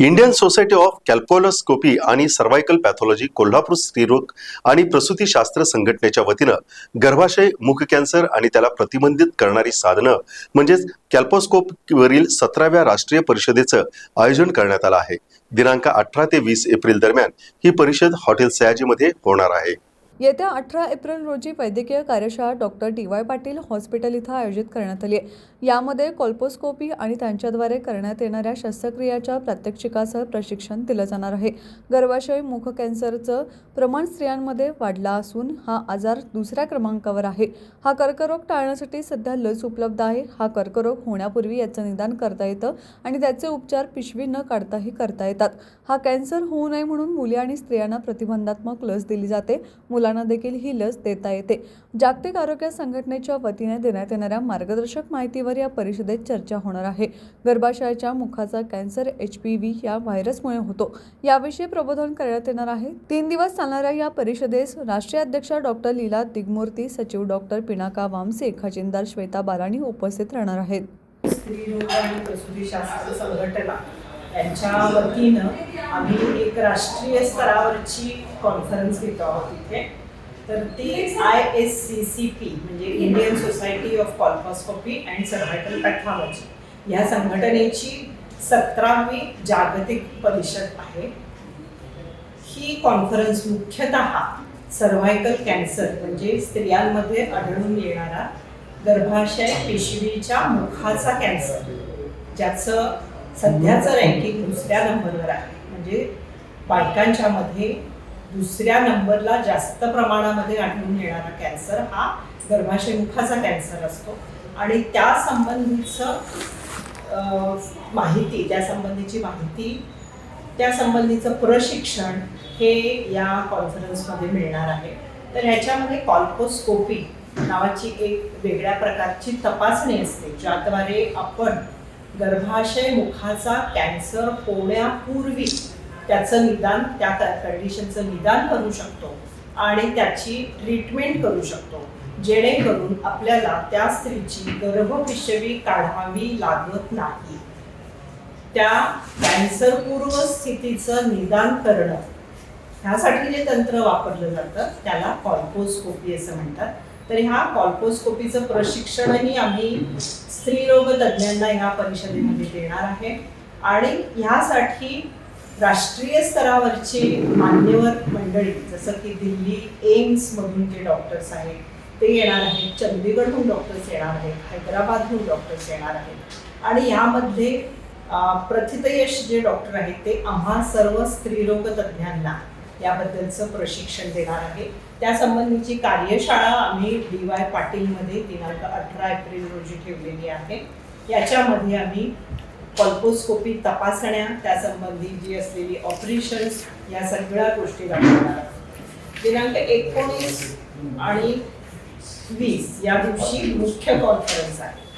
Indian society of कॅल्पोलोस्कोपी आणि cervical pathology Kolhapur स्त्रीरोग आणि प्रसूतीशास्त्र संघटनेच्या वतीनं गर्भाशय मुख कॅन्सर आणि त्याला प्रतिबंधित करणारी साधनं म्हणजेच कॅल्पोस्कोपवरील 17व्या राष्ट्रीय परिषदेचं आयोजन करण्यात आलं आहे। दिनांक 18 ते 20 एप्रिल दरम्यान ही परिषद हॉटेल सयाजीमध्ये होणार आहे। येत्या 18 एप्रिल रोजी वैद्यकीय कार्यशाळा डॉक्टर डी.वाय. पाटील हॉस्पिटल इथं आयोजित करण्यात आली आहे। यामध्ये कोल्पोस्कोपी आणि त्यांच्याद्वारे करण्यात येणाऱ्या शस्त्रक्रियाच्या प्रात्यक्षिकासह प्रशिक्षण दिलं जाणार आहे। गर्भाशय मुख कॅन्सरचं प्रमाण स्त्रियांमध्ये वाढलं असून हा आजार दुसऱ्या क्रमांकावर आहे। हा कर्करोग टाळण्यासाठी सध्या लस उपलब्ध आहे। हा कर्करोग होण्यापूर्वी याचं निदान करता येतं आणि त्याचे उपचार पिशवी न काढताही करता येतात। हा कॅन्सर होऊ नये म्हणून मुली आणि स्त्रियांना प्रतिबंधात्मक लस दिली जाते। मुलांना देखील ही लस देता येते। जागतिक आरोग्य संघटनेच्या वतीने देण्यात येणाऱ्या मार्गदर्शक माहितीवर या परिषदेत चर्चा होणार आहे। गर्भाशयाच्या मुखाचा कॅन्सर HPV या व्हायरसमुळे होतो, याविषयी प्रबोधन करण्यात येणार आहे। 3 दिवस चालणाऱ्या या परिषदेस राष्ट्रीय अध्यक्षा डॉक्टर लीला दिग्मूर्ती, सचिव डॉक्टर पिनाका वामसे, खजिनदार श्वेता बालानी उपस्थित राहणार आहेत। स्त्रीरोग आणि प्रसूतीशास्त्र संघटना यांच्या वतीनं आम्ही एक राष्ट्रीय स्तरावरची कॉन्फरन्स घेतो आहोत इथे। तर ती ISCCP म्हणजे Indian society of colposcopy and cervical pathology या संघटनेची 17वी जागतिक परिषद आहे। ही कॉन्फरन्स मुख्यतः सर्वायकल कॅन्सर म्हणजे स्त्रियांमध्ये आढळून येणारा गर्भाशय पेशवीच्या मुखाचा कॅन्सर, ज्याचं सध्याचं रँकिंग दुसऱ्या नंबरवर आहे। म्हणजे बायकांच्या मध्ये दुसऱ्या नंबरला जास्त प्रमाणामध्ये आढळून येणारा कॅन्सर हा गर्भाशय मुखाचा कॅन्सर असतो आणि त्या संबंधीचं माहिती, त्या संबंधीचं प्रशिक्षण हे या कॉन्फरन्समध्ये मिळणार आहे। तर ह्याच्यामध्ये कॉल्पोस्कोपी नावाची एक वेगळ्या प्रकारची तपासणी असते, ज्याद्वारे आपण गर्भाशय मुखाचा कॅन्सर होण्यापूर्वी त्याचं निदान, त्या कंडिशनचं निदान करू शकतो आणि त्याची ट्रीटमेंट करू शकतो, जेणेकरून आपल्याला त्या स्त्रीची गर्भपिशवी काढावी लागत नाही। त्या कॅन्सरपूर्व स्थितीचं निदान करणं, ह्यासाठी जे तंत्र वापरलं जातं त्याला कॉल्पोस्कोपी असं म्हणतात। तर ह्या कॉल्पोस्कोपीचं प्रशिक्षणही आम्ही स्त्रीरोग तज्ज्ञांना ह्या परिषदेमध्ये देणार आहे आणि ह्यासाठी राष्ट्रीय स्तरावरचे मान्यवर मंडळी, जसं की दिल्ली एम्समधून जे डॉक्टर्स आहेत ते येणार आहेत, चंदीगडहून डॉक्टर्स येणार आहेत, हैदराबादहून डॉक्टर्स येणार आहेत आणि यामध्ये प्रथितयश जे डॉक्टर आहेत ते आम्हा सर्व स्त्रीरोग तज्ज्ञांना याबद्दलचं प्रशिक्षण देणार आहे। त्या संबंधीची कार्यशाळा आम्ही डी.वाय. पाटीलमध्ये दिनांक 18 एप्रिल रोजी ठेवलेली आहे। याच्यामध्ये आम्ही कॉल्पोस्कोपी तपासण्या, त्यासंबंधी जी असलेली ऑपरेशन्स, या सगळ्या गोष्टी दाखवणार आहोत। दिनांक 19 आणि 20 या दिवशी मुख्य कॉन्फरन्स आहे।